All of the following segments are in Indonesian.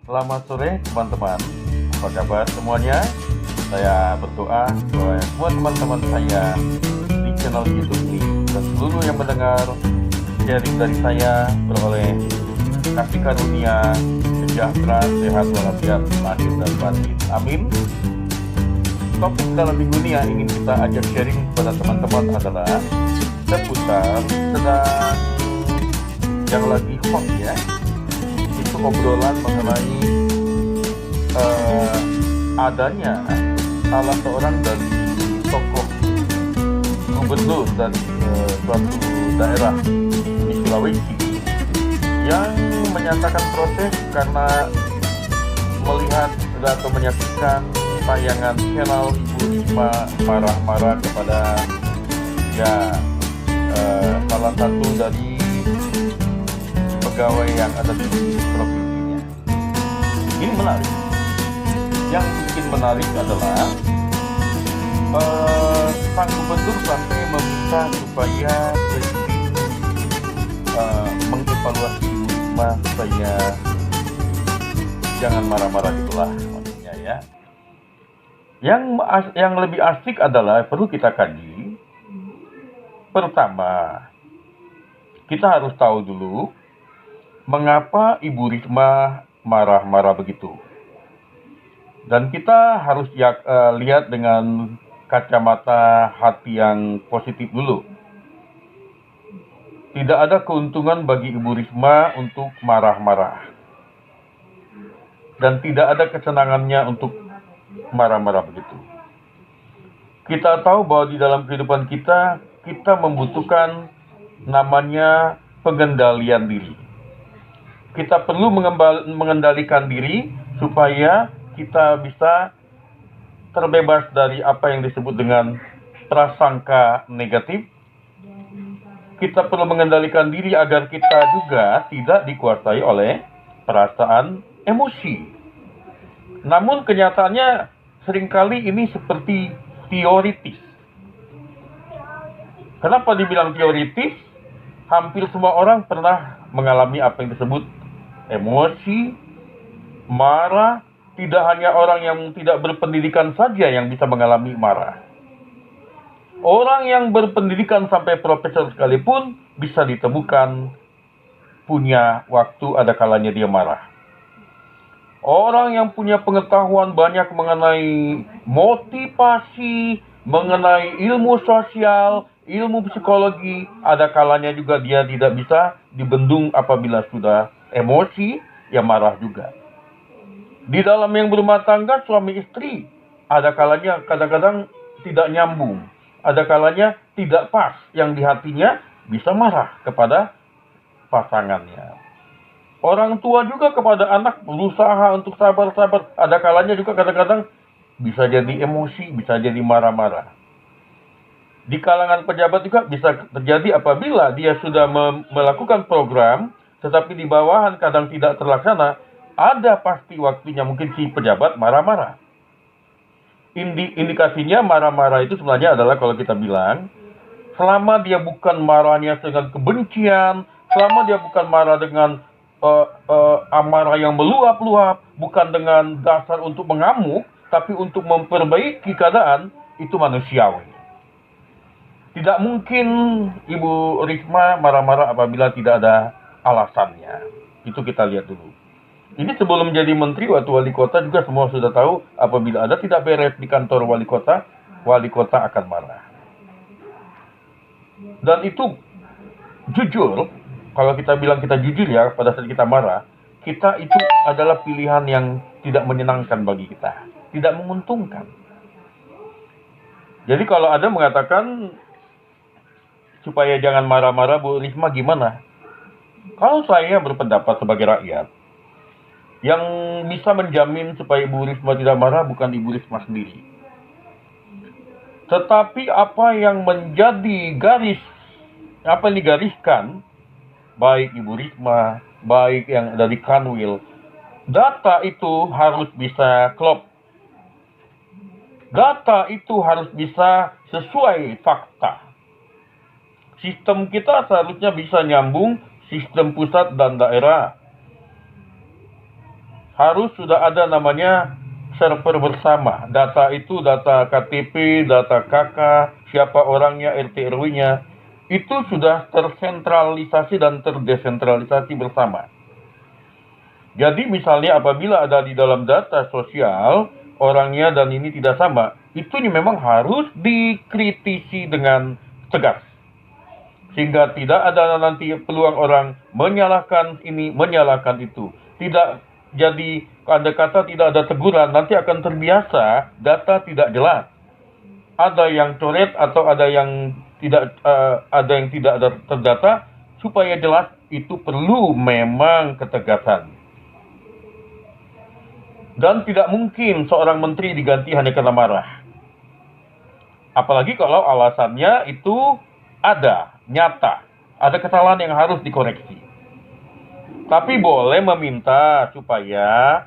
Selamat sore teman-teman, apa kabar semuanya? Saya berdoa bahwa semua teman-teman saya di channel YouTube ini dan seluruh yang mendengar sharing dari saya beroleh kasih karunia, sejahtera, sehat walafiat, lahir dan batin. Amin. Topik dalam minggu ini yang ingin kita ajak sharing kepada teman-teman adalah seputar sedang yang lagi hot ya, itu obrolan mengenai adanya salah seorang dari tokoh gubernur dari suatu daerah di Sulawesi yang menyatakan protes karena melihat atau menyaksikan tayangan channel Ibu Risma marah-marah kepada salah satu dari pegawai yang ada di provinsinya. Ini menarik. Yang bikin menarik adalah sang gubernur sampai meminta supaya presiden mengevaluasi Risma supaya jangan marah-marah gitulah maksudnya ya. Yang lebih asik adalah perlu kita kaji. Pertama, kita harus tahu dulu mengapa Ibu Risma marah-marah begitu. Dan kita harus lihat dengan kacamata hati yang positif dulu. Tidak ada keuntungan bagi Ibu Risma untuk marah-marah. Dan tidak ada kesenangannya untuk marah-marah begitu. Kita tahu bahwa di dalam kehidupan kita membutuhkan namanya pengendalian diri. Kita perlu mengendalikan diri supaya kita bisa terbebas dari apa yang disebut dengan prasangka negatif. Kita perlu mengendalikan diri agar kita juga tidak dikuasai oleh perasaan emosi. Namun kenyataannya seringkali ini seperti teoritis. Kenapa dibilang teoritis? Hampir semua orang pernah mengalami apa yang disebut emosi, marah. Tidak hanya orang yang tidak berpendidikan saja yang bisa mengalami marah. Orang yang berpendidikan sampai profesor sekalipun bisa ditemukan punya waktu ada kalanya dia marah. Orang yang punya pengetahuan banyak mengenai motivasi, mengenai ilmu sosial, ilmu psikologi, ada kalanya juga dia tidak bisa dibendung apabila sudah emosi, ya marah juga. Di dalam yang berumah tangga suami istri, ada kalanya kadang-kadang tidak nyambung. Ada kalanya tidak pas, yang di hatinya bisa marah kepada pasangannya. Orang tua juga kepada anak berusaha untuk sabar-sabar. Ada kalanya juga kadang-kadang bisa jadi emosi, bisa jadi marah-marah. Di kalangan pejabat juga bisa terjadi apabila dia sudah melakukan program, tetapi di bawahan kadang tidak terlaksana, ada pasti waktunya mungkin si pejabat marah-marah. Indikasinya marah-marah itu sebenarnya adalah kalau kita bilang, selama dia bukan marahnya dengan kebencian, selama dia bukan marah dengan amarah yang meluap-luap, bukan dengan dasar untuk mengamuk, tapi untuk memperbaiki keadaan, itu manusiawi. Tidak mungkin Ibu Risma marah-marah apabila tidak ada alasannya. Itu kita lihat dulu. Ini sebelum menjadi menteri atau wali kota juga semua sudah tahu apabila ada tidak beres di kantor wali kota akan marah. Dan itu jujur, kalau kita bilang kita jujur ya pada saat kita marah, kita itu adalah pilihan yang tidak menyenangkan bagi kita, tidak menguntungkan. Jadi kalau ada mengatakan supaya jangan marah-marah Bu Risma gimana? Kalau saya berpendapat sebagai rakyat, yang bisa menjamin supaya Ibu Risma tidak marah bukan Ibu Risma sendiri. Tetapi apa yang menjadi apa yang digariskan, baik Ibu Risma, baik yang dari Kanwil, data itu harus bisa klop. Data itu harus bisa sesuai fakta. Sistem kita seharusnya bisa nyambung sistem pusat dan daerah. harus sudah ada namanya server bersama. Data itu data KTP, data KK, siapa orangnya, RT RW-nya, itu sudah tersentralisasi dan terdesentralisasi bersama. Jadi misalnya apabila ada di dalam data sosial, orangnya dan ini tidak sama, itu memang harus dikritisi dengan tegas. Sehingga tidak ada nanti peluang orang menyalahkan ini, menyalahkan itu. Tidak jadi, ada kata tidak ada teguran, nanti akan terbiasa data tidak jelas. Ada yang coret atau ada yang tidak ada terdata. Supaya jelas itu perlu memang ketegasan. Dan tidak mungkin seorang menteri diganti hanya karena marah. Apalagi kalau alasannya itu ada, nyata. Ada kesalahan yang harus dikoreksi. Tapi boleh meminta supaya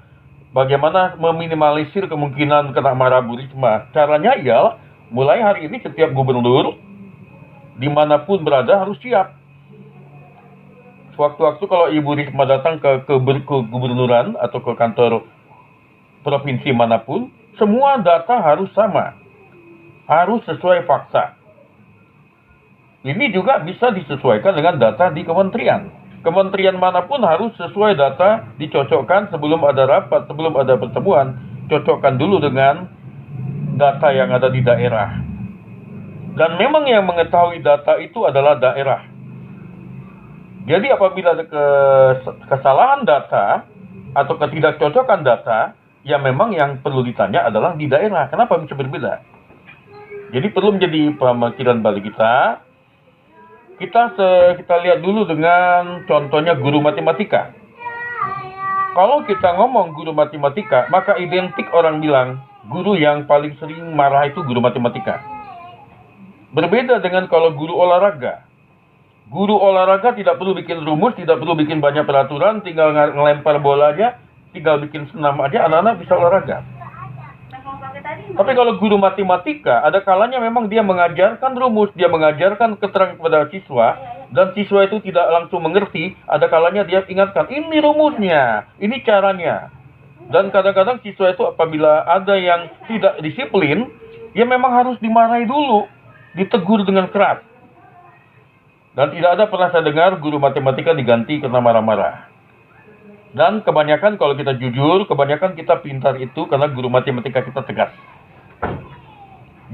bagaimana meminimalisir kemungkinan kena marah Bu Risma. Caranya ialah mulai hari ini setiap gubernur dimanapun berada harus siap. Sewaktu-waktu kalau Ibu Risma datang ke gubernuran atau ke kantor provinsi manapun, semua data harus sama. Harus sesuai fakta. Ini juga bisa disesuaikan dengan data di kementerian. Kementerian manapun harus sesuai data, dicocokkan sebelum ada rapat, sebelum ada pertemuan. Cocokkan dulu dengan data yang ada di daerah. Dan memang yang mengetahui data itu adalah daerah. Jadi apabila ada kesalahan data atau ketidakcocokan data, ya memang yang perlu ditanya adalah di daerah. Kenapa bisa berbeda? Jadi perlu menjadi pemikiran bagi kita. Kita lihat dulu dengan contohnya guru matematika. Kalau kita ngomong guru matematika, maka identik orang bilang guru yang paling sering marah itu guru matematika. Berbeda dengan kalau guru olahraga. Guru olahraga tidak perlu bikin rumus, tidak perlu bikin banyak peraturan, tinggal ngelempar bola aja, tinggal bikin senam aja, anak-anak bisa olahraga. Tapi kalau guru matematika, ada kalanya memang dia mengajarkan rumus, dia mengajarkan keterangan kepada siswa, dan siswa itu tidak langsung mengerti, ada kalanya dia ingatkan, ini rumusnya, ini caranya. Dan kadang-kadang siswa itu apabila ada yang tidak disiplin, ya memang harus dimarahi dulu, ditegur dengan keras. Dan tidak ada pernah saya dengar guru matematika diganti karena marah-marah. Dan kebanyakan kalau kita jujur, kebanyakan kita pintar itu karena guru matematika kita tegas.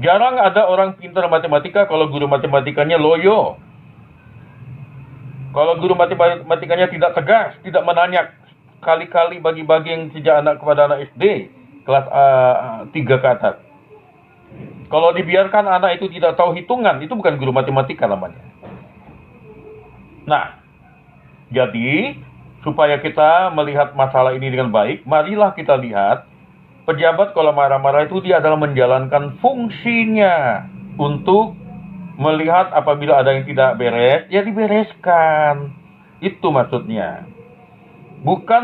Jarang ada orang pintar matematika kalau guru matematikanya loyo. Kalau guru matematikanya tidak tegas, tidak menanya kali-kali bagi-bagi yang sejak anak kepada anak SD, kelas 3 ke atas. Kalau dibiarkan anak itu tidak tahu hitungan, itu bukan guru matematika namanya. Nah, jadi supaya kita melihat masalah ini dengan baik, marilah kita lihat pejabat kalau marah-marah itu dia adalah menjalankan fungsinya untuk melihat apabila ada yang tidak beres, ya dibereskan. Itu maksudnya. Bukan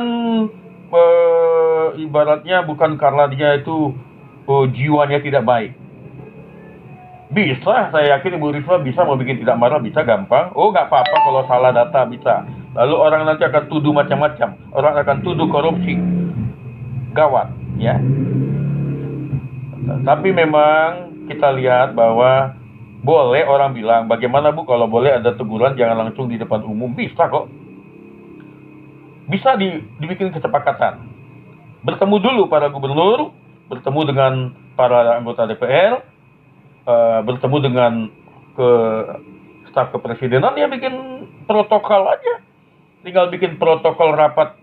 ibaratnya bukan karena dia itu jiwanya tidak baik. Bisa, saya yakin Ibu Risma bisa mau bikin tidak marah, bisa gampang. Oh, nggak apa-apa kalau salah data, bisa. Lalu orang nanti akan tuduh macam-macam. Orang akan tuduh korupsi. Gawat, ya. Tapi memang kita lihat bahwa boleh orang bilang, bagaimana Bu kalau boleh ada teguran jangan langsung di depan umum. Bisa kok. Bisa dibikin kesepakatan. Bertemu dulu para gubernur, bertemu dengan para anggota DPR, bertemu dengan staf kepresidenan, ya bikin protokol aja. Tinggal bikin protokol rapat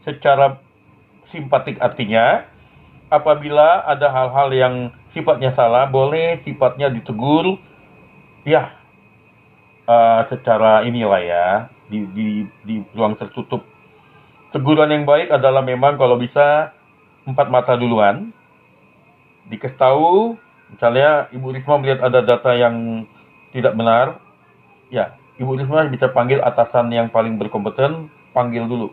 secara simpatik, artinya apabila ada hal-hal yang sifatnya salah, boleh sifatnya ditegur, ya secara inilah ya, di ruang tertutup. Teguran yang baik adalah memang kalau bisa 4 mata duluan, dikasih tahu. Misalnya Ibu Risma melihat ada data yang tidak benar, ya Ibu Risma bisa panggil atasan yang paling berkompeten, panggil dulu.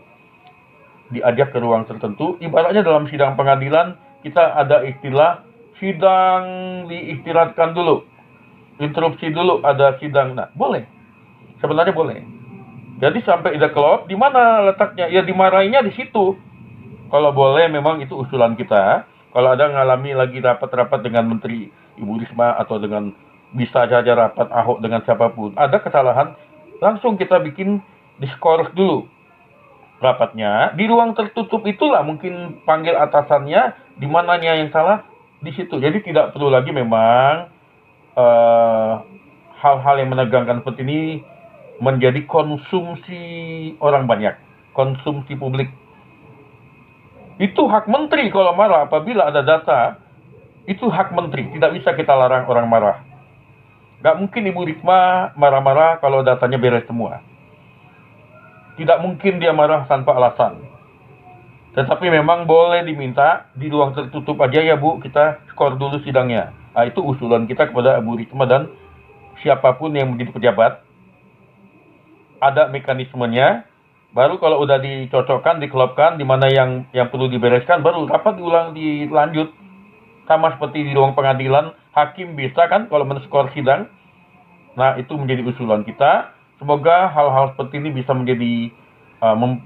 Diajak ke ruang tertentu, ibaratnya dalam sidang pengadilan, kita ada istilah sidang diistirahatkan dulu. Interupsi dulu, ada sidang. Nah, boleh. Sebenarnya boleh. Jadi sampai ada kelop, di mana letaknya? Ya dimarahinya di situ. Kalau boleh memang itu usulan kita. Kalau ada ngalami lagi rapat-rapat dengan Menteri Ibu Risma atau dengan bisa saja rapat Ahok dengan siapapun, ada kesalahan, langsung kita bikin diskors dulu rapatnya. Di ruang tertutup itulah mungkin panggil atasannya, di mananya yang salah, di situ. Jadi tidak perlu lagi memang hal-hal yang menegangkan seperti ini menjadi konsumsi orang banyak, konsumsi publik. Itu hak menteri kalau marah. Apabila ada data, itu hak menteri. Tidak bisa kita larang orang marah. Gak mungkin Ibu Risma marah-marah kalau datanya beres semua. Tidak mungkin dia marah tanpa alasan. Tetapi memang boleh diminta di ruang tertutup aja ya Bu, kita skor dulu sidangnya. Nah, itu usulan kita kepada Ibu Risma dan siapapun yang menjadi pejabat. Ada mekanismenya. Baru kalau udah dicocokkan, dikelopkan, di mana yang perlu dibereskan, baru rapat dilanjut. Sama seperti di ruang pengadilan, hakim bisa kan kalau men-skor sidang. Nah, itu menjadi usulan kita. Semoga hal-hal seperti ini bisa menjadi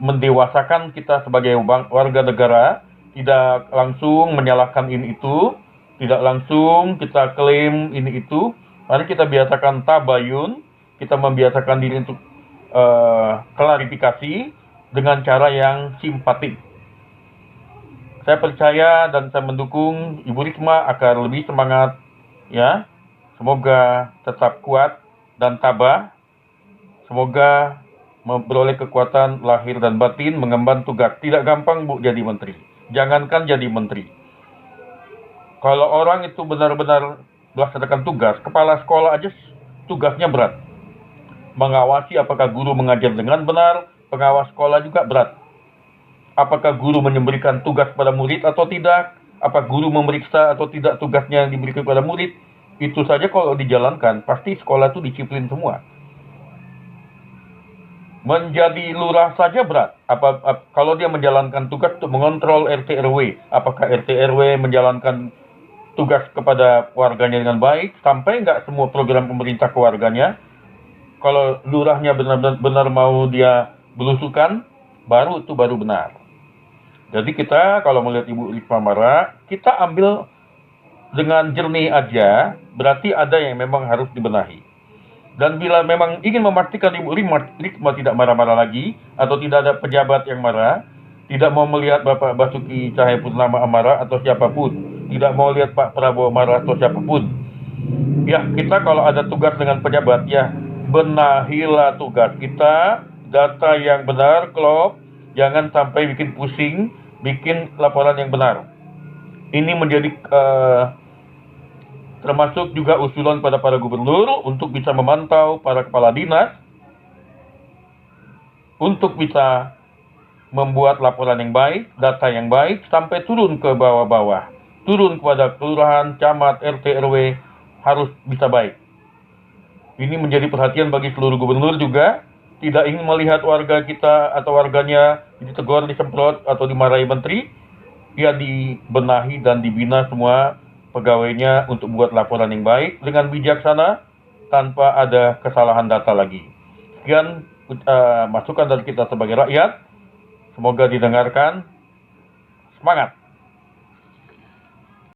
mendewasakan kita sebagai warga negara, tidak langsung menyalahkan ini itu, tidak langsung kita klaim ini itu. Mari kita biasakan tabayun, kita membiasakan diri untuk klarifikasi dengan cara yang simpatik. Saya percaya dan saya mendukung Ibu Risma agar lebih semangat, ya. Semoga tetap kuat dan tabah. Semoga memperoleh kekuatan lahir dan batin mengemban tugas. Tidak gampang Bu jadi menteri. Jangankan jadi menteri. Kalau orang itu benar-benar melaksanakan tugas, kepala sekolah aja tugasnya berat. Mengawasi apakah guru mengajar dengan benar, pengawas sekolah juga berat. Apakah guru memberikan tugas pada murid atau tidak, apa guru memeriksa atau tidak tugasnya yang diberikan kepada murid. Itu saja kalau dijalankan, pasti sekolah itu disiplin semua. Menjadi lurah saja berat. Kalau dia menjalankan tugas untuk mengontrol RT RW, apakah RT RW menjalankan tugas kepada warganya dengan baik, sampai nggak semua program pemerintah ke warganya. Kalau lurahnya benar-benar mau dia belusukan, baru benar. Jadi kita kalau melihat Ibu Risma marah, kita ambil dengan jernih aja, berarti ada yang memang harus dibenahi. Dan bila memang ingin memastikan Ibu Risma tidak marah-marah lagi, atau tidak ada pejabat yang marah, tidak mau melihat Bapak Basuki Cahayapurnama marah atau siapapun, tidak mau lihat Pak Prabowo marah atau siapapun. Ya, kita kalau ada tugas dengan pejabat, ya benahilah tugas kita, data yang benar, klop, jangan sampai bikin pusing, bikin laporan yang benar. Ini menjadi termasuk juga usulan pada para gubernur untuk bisa memantau para kepala dinas, untuk bisa membuat laporan yang baik, data yang baik, sampai turun ke bawah-bawah, turun kepada kelurahan, camat, RT, RW, harus bisa baik. Ini menjadi perhatian bagi seluruh gubernur juga. Tidak ingin melihat warga kita atau warganya ditegur, disemprot, atau dimarahi menteri. Ya dibenahi dan dibina semua pegawainya untuk buat laporan yang baik dengan bijaksana tanpa ada kesalahan data lagi. Sekian masukan dari kita sebagai rakyat. Semoga didengarkan. Semangat!